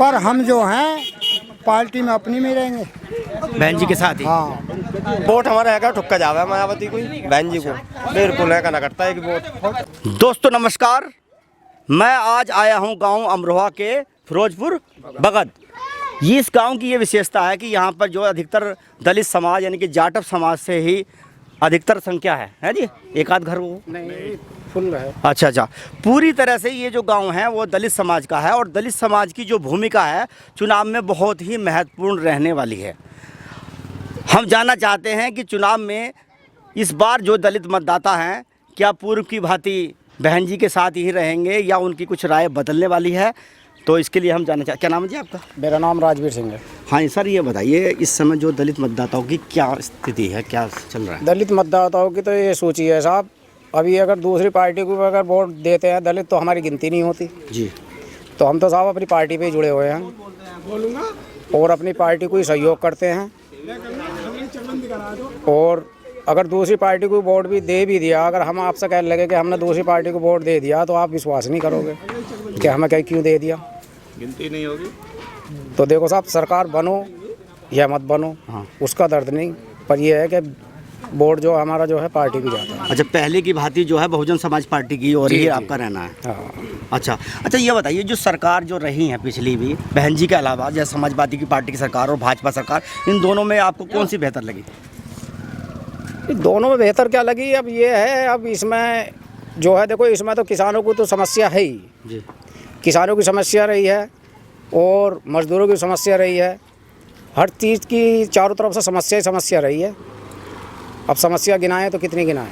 पर हम जो हैं पार्टी में अपनी में रहेंगे, बहन जी के साथ ही। हाँ। वोट हमारा है ठुक्का जावे मायावती को, बहन जी को बिल्कुल है, ना करता है कि वोट। दोस्तों नमस्कार, मैं आज आया हूं गांव अमरोहा के फिरोजपुर बगद। ये इस गांव की ये विशेषता है कि यहाँ पर जो अधिकतर दलित समाज यानी कि जाटव समाज से ही अधिकतर संख्या है जी। एक आध घर वो नहीं फुल है। अच्छा, पूरी तरह से ये जो गांव है वो दलित समाज का है और दलित समाज की जो भूमिका है चुनाव में बहुत ही महत्वपूर्ण रहने वाली है। हम जानना चाहते हैं कि चुनाव में इस बार जो दलित मतदाता हैं क्या पूर्व की भांति बहन जी के साथ ही रहेंगे या उनकी कुछ राय बदलने वाली है, तो इसके लिए हम जानना क्या नाम है जी आपका? मेरा नाम राजवीर सिंह है। हाँ सर, ये बताइए इस समय जो दलित मतदाताओं की क्या स्थिति है, क्या चल रहा है? दलित मतदाताओं की तो ये सोची है साहब, अभी अगर दूसरी पार्टी को अगर वोट देते हैं दलित तो हमारी गिनती नहीं होती जी। तो हम तो साहब अपनी पार्टी पे ही जुड़े हुए हैं और अपनी पार्टी को ही सहयोग करते हैं। और अगर दूसरी पार्टी को वोट भी दे भी दिया, अगर हम आपसे कहने लगे कि हमने दूसरी पार्टी को वोट दे दिया तो आप विश्वास नहीं करोगे कि हमें क्यों दे दिया, गिनती नहीं होगी। तो देखो साहब, सरकार बनो या मत बनो, हाँ। उसका दर्द नहीं, पर यह है कि वोट जो हमारा जो है पार्टी भी जाता है। अच्छा, पहले की भांति जो है बहुजन समाज पार्टी की और ही आपका रहना है। हाँ। अच्छा, ये बताइए जो सरकार जो रही है पिछली भी बहन जी के अलावा, जैसे समाजवादी की पार्टी की सरकार और भाजपा सरकार, इन दोनों में आपको कौन सी बेहतर लगी? दोनों में बेहतर क्या लगी, अब ये है, अब इसमें जो है देखो, इसमें तो किसानों को तो समस्या है ही जी। किसानों की समस्या रही है और मजदूरों की समस्या रही है, हर चीज़ की चारों तरफ से समस्या ही समस्या रही है। अब समस्या गिनाएं तो कितनी गिनाएं।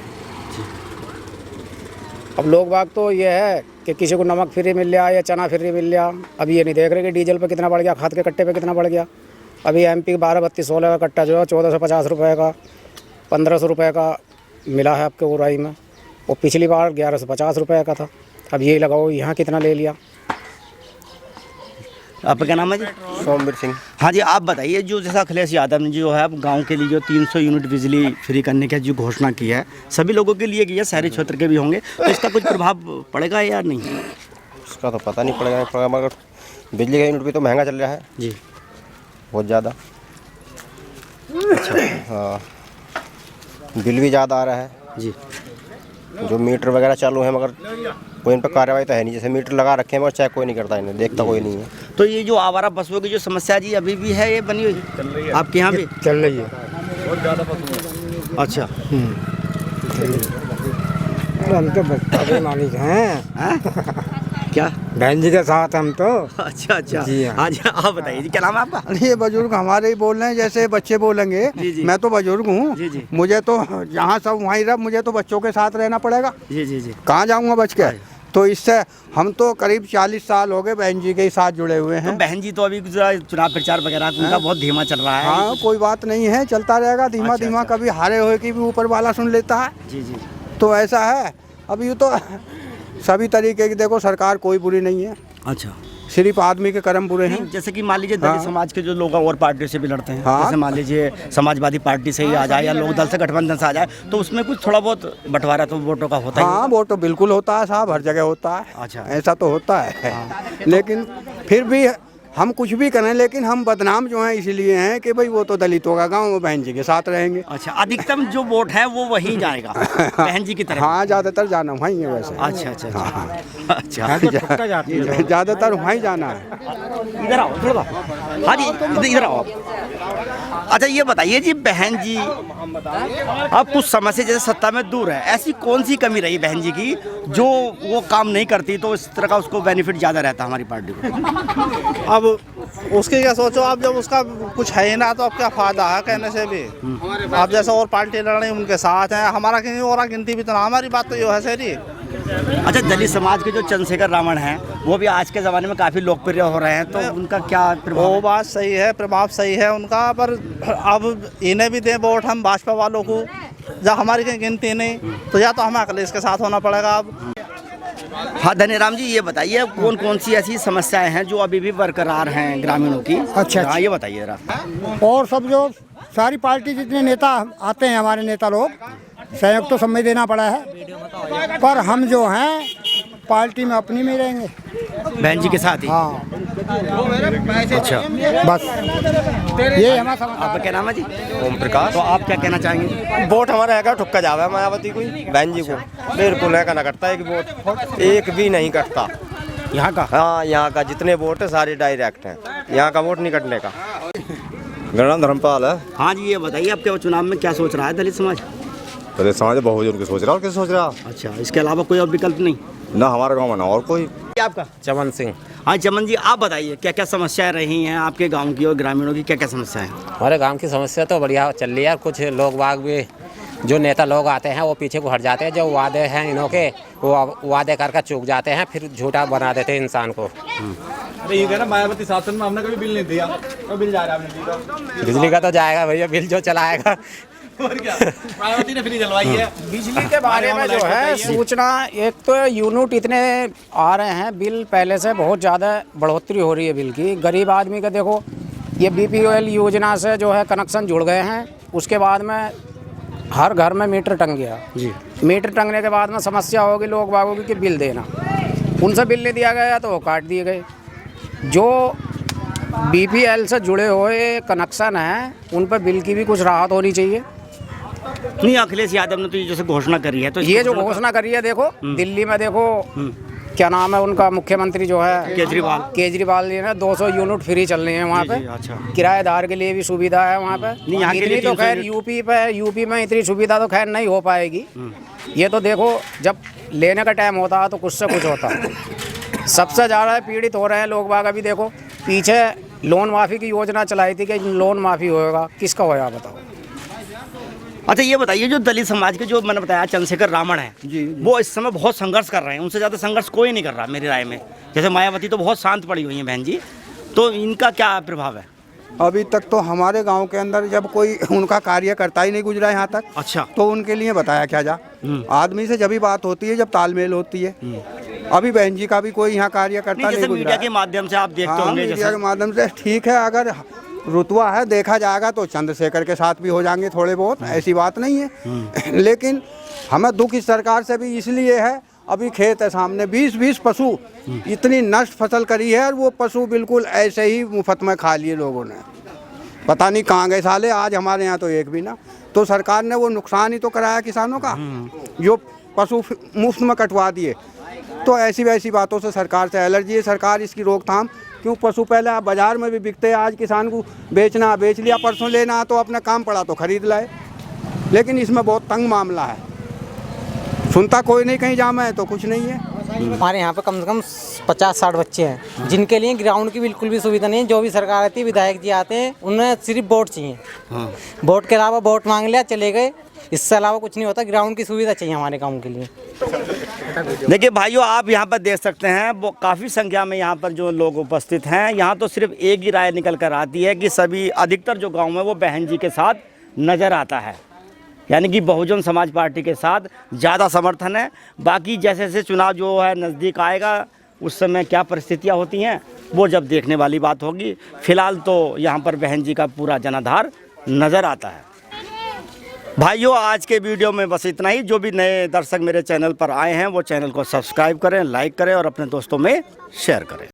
अब लोग बाग तो ये है कि किसी को नमक फ्री मिल गया या चना फ्री मिल गया, अब ये नहीं देख रहे कि डीजल पे कितना बढ़ गया, खाद के कट्टे पे कितना बढ़ गया। अभी MP 12-32-16 का कट्टा जो है 1450 रुपये का, 1500 रुपये का मिला है आपके उराई में, और पिछली बार 1150 रुपये का था। अब यही लगाओ यहाँ कितना ले लिया। आपका क्या नाम है जी? सोमवीर सिंह। हाँ जी, आप बताइए जो जैसा अखिलेश यादव ने जो है गांव के लिए जो 300 यूनिट बिजली फ्री करने की जो घोषणा की है, सभी लोगों के लिए की है, शहरी क्षेत्र के भी होंगे, तो इसका कुछ प्रभाव पड़ेगा या नहीं? उसका तो पता नहीं पड़ेगा, मगर बिजली का यूनिट भी तो महंगा चल रहा है जी, बहुत ज़्यादा। अच्छा। हाँ, बिल भी ज़्यादा आ रहा है जी। जो मीटर वगैरह चालू है, मगर कोई इन पर कार्रवाई तो है नहीं। जैसे मीटर लगा रखे हैं मगर चेक कोई नहीं करता, इन्हें देखता कोई नहीं है। तो ये जो आवारा पशुओं की जो समस्या जी अभी भी है, ये बनी हुई चल रही है आपके यहाँ भी? चल रही है बहुत ज़्यादा पशु। अच्छा। हम तो बच्चे मालिक हैं क्या बहन जी के साथ हम तो। अच्छा जी हाँ। हाँ जी, आप बताइए जी, क्या नाम है आपका? ये बुजुर्ग हमारे ही बोल रहे हैं, जैसे बच्चे बोलेंगे। जी, जी। मैं तो बुजुर्ग हूँ, जी, जी। मुझे तो जहाँ सब वहीं रह, मुझे तो बच्चों के साथ रहना पड़ेगा। जी जी जी। कहाँ जाऊँगा बच के? तो इससे हम तो करीब 40 साल हो गए बहन जी के ही साथ जुड़े हुए तो हैं। बहन जी तो अभी चुनाव प्रचार वगैरह उनका बहुत धीमा चल रहा है। हाँ, कोई बात नहीं है, चलता रहेगा धीमा अच्छा, धीमा। अच्छा। कभी हारे हुए की भी ऊपर वाला सुन लेता है, जी जी। तो ऐसा है। अब ये तो सभी तरीके की देखो, सरकार कोई बुरी नहीं है, अच्छा, सिर्फ आदमी के कर्म बुरे हैं। जैसे कि मान लीजिए दलित हाँ। समाज के जो लोग और पार्टी से भी लड़ते हैं, हाँ। जैसे मान लीजिए समाजवादी पार्टी से ही आ जाए या लोक दल से गठबंधन से आ जाए, तो उसमें कुछ थोड़ा बहुत बंटवारा तो वोटों का होता ही हाँ, वो तो बिल्कुल होता है साहब, हर जगह होता है। अच्छा। ऐसा तो होता है। लेकिन फिर भी हम कुछ भी करें, लेकिन हम बदनाम जो हैं इसलिए हैं कि भाई वो तो दलितों का गाँव, वो बहन जी के साथ रहेंगे। अच्छा, अधिकतम जो वोट है वो वहीं जाएगा बहन जी की तरफ। हाँ, ज़्यादातर जाना वहीं है वैसे। अच्छा अच्छा अच्छा। अच्छा, ज़्यादातर वहीं जाना है। इधर आओ थोड़ा। हाँ जी, इधर आओ आप। अच्छा, ये बताइए जी, बहन जी अब कुछ समय से जैसे सत्ता में दूर है, ऐसी कौन सी कमी रही बहन जी की जो वो काम नहीं करती तो इस तरह का उसको बेनिफिट ज़्यादा रहता हमारी पार्टी को? अब उसके क्या सोचो आप, जब उसका कुछ है ही ना तो अब क्या फायदा है कहने से भी। आप जैसे और पार्टी लड़ रही उनके साथ हैं, हमारा कहीं और गिनती भी तो ना, हमारी बात तो ये है सर। अच्छा, दलित समाज के जो चंद्रशेखर रावण हैं वो भी आज के ज़माने में काफ़ी लोकप्रिय हो रहे हैं, तो उनका क्या प्रभाव वो है? बात सही है, प्रभाव सही है उनका, पर अब इन्हें भी दें वोट हम भाजपा वालों को, जब हमारी कहीं गिनती नहीं तो या तो हमें अखिलेश के साथ होना पड़ेगा अब। हाँ धनीराम जी, ये बताइए कौन कौन सी ऐसी समस्याएं हैं जो अभी भी बरकरार हैं ग्रामीणों की? अच्छा। हाँ, ये बताइए जरा। और सब जो सारी पार्टी जितने नेता आते हैं, हमारे नेता लोग, सहयोग तो सब में देना पड़ा है, पर हम जो हैं पार्टी में अपनी में रहेंगे। बहन जी के साथ ही। हाँ अच्छा, बस यही हमारा आपका क्या नाम है जी? ओम प्रकाश। तो आप क्या कहना चाहेंगे? वोट हमारा है ठुक्का जावे मायावती को, बहन जी को बिल्कुल है ना करता है कि वोट एक भी नहीं कटता यहाँ का? हाँ, यहाँ का जितने वोट है सारे डायरेक्ट हैं, यहाँ का वोट नहीं कटने का। मेरा नाम धर्मपाल है। हाँ जी, ये बताइए आपके चुनाव में क्या सोच रहा है दलित समाज? दलित समाज बहुजन की सोच रहा और किस सोच रहा? अच्छा, इसके अलावा कोई और विकल्प नहीं? ना हमारा गांव में ना और कोई। आपका? चमन सिंह। हाँ चमन जी, आप बताइए क्या क्या समस्याएं रही हैं आपके गांव की और ग्रामीणों की, क्या क्या समस्याएं हैं? हमारे गांव की समस्या तो बढ़िया चल रही है। कुछ लोग बाग भी जो नेता लोग आते हैं वो पीछे को हट जाते हैं। जो वादे हैं इन्हों के वो वादे कर चूक जाते हैं, फिर झूठा बना देते हैं इंसान को। अरे ये कहना मायावती शासन में हमने कभी बिल नहीं दिया, तो बिल जा रहा है आपने बिजली का तो जाएगा भैया, बिल जो चलाएगा। और क्या, मायावती ने फ्री जलवाई है। बिजली के बारे में जो है सूचना, एक तो यूनिट इतने आ रहे हैं, बिल पहले से बहुत ज़्यादा बढ़ोतरी हो रही है बिल की। गरीब आदमी का देखो, ये BPL योजना से जो है कनेक्शन जुड़ गए हैं, उसके बाद में हर घर में मीटर टंग गया जी। मीटर टंगने के बाद में समस्या होगी लोग बागों की कि बिल देना, उनसे बिल नहीं दिया गया तो वो काट दिए गए। जो BPL से जुड़े हुए कनेक्शन हैं उन पर बिल की भी कुछ राहत होनी चाहिए। नहीं, अखिलेश यादव ने तो ये जैसे घोषणा करी है, तो ये जो घोषणा करी है, देखो दिल्ली में देखो क्या नाम है उनका, मुख्यमंत्री जो है केजरीवाल जी ने 200 यूनिट फ्री चल रही है वहाँ पे। अच्छा, किराएदार के लिए भी सुविधा है वहाँ पे। यहाँ के लिए इतनी तो खैर यूपी में इतनी सुविधा तो खैर नहीं हो पाएगी। ये तो देखो जब लेने का टाइम होता है तो कुछ से कुछ होता है। सबसे ज़्यादा पीड़ित हो रहे हैं लोग बाग। अभी देखो पीछे लोन माफ़ी की योजना चलाई थी कि लोन माफ़ी होगा, किसका होया बताओ। अच्छा ये बताइए, जो दलित समाज के जो मैंने बताया चंद्रशेखर रावण है जी, वो इस समय बहुत संघर्ष कर रहे हैं। उनसे ज़्यादा संघर्ष कोई नहीं कर रहा मेरी राय में। जैसे मायावती तो बहुत शांत पड़ी हुई है बहन जी, तो इनका क्या प्रभाव है? अभी तक तो हमारे गांव के अंदर जब कोई उनका कार्यकर्ता ही नहीं गुजरा यहाँ तक। अच्छा, तो उनके लिए बताया क्या जा। आदमी से जब भी बात होती है जब तालमेल होती है। अभी बहन जी का भी कोई यहाँ कार्यकर्ता नहीं गुजरा। मीडिया के माध्यम से आप देखते होंगे, मीडिया के माध्यम से ठीक है, अगर रुतबा है देखा जाएगा तो चंद्रशेखर के साथ भी हो जाएंगे थोड़े बहुत, ऐसी बात नहीं है। लेकिन हमें दुख इस सरकार से भी इसलिए है, अभी खेत है सामने, 20-20 पशु इतनी नष्ट फसल करी है और वो पशु बिल्कुल ऐसे ही मुफ्त में खा लिए लोगों ने। पता नहीं कहाँ गए साले, आज हमारे यहाँ तो एक भी ना। तो सरकार ने वो नुकसान ही तो कराया किसानों का, जो पशु मुफ्त में कटवा दिए। तो ऐसी वैसी बातों से सरकार से एलर्जी है। सरकार इसकी रोकथाम क्यों, पशु पहले आप बाज़ार में भी बिकते हैं, आज किसान को बेचना बेच लिया, परसों लेना तो अपना काम पड़ा तो खरीद लाए। लेकिन इसमें बहुत तंग मामला है, सुनता कोई नहीं, कहीं जामा है तो कुछ नहीं है। हमारे यहाँ पे कम से कम 50-60 बच्चे हैं जिनके लिए ग्राउंड की बिल्कुल भी सुविधा नहीं है। जो भी सरकार आती है, विधायक जी आते हैं, उन्हें सिर्फ वोट चाहिए। वोट के अलावा वोट मांग लिया चले गए, इससे अलावा कुछ नहीं होता। ग्राउंड की सुविधा चाहिए हमारे गाँव के लिए। देखिए भाइयों, आप यहाँ पर देख सकते हैं वो काफ़ी संख्या में यहाँ पर जो लोग उपस्थित हैं। यहाँ तो सिर्फ एक ही राय निकल कर आती है कि सभी अधिकतर जो गांव है वो बहन जी के साथ नज़र आता है, यानी कि बहुजन समाज पार्टी के साथ ज़्यादा समर्थन है। बाकी जैसे जैसे चुनाव जो है नज़दीक आएगा, उस समय क्या परिस्थितियाँ होती हैं वो जब देखने वाली बात होगी। फिलहाल तो यहाँ पर बहन जी का पूरा जनाधार नज़र आता है। भाइयों, आज के वीडियो में बस इतना ही। जो भी नए दर्शक मेरे चैनल पर आए हैं वो चैनल को सब्सक्राइब करें, लाइक करें और अपने दोस्तों में शेयर करें।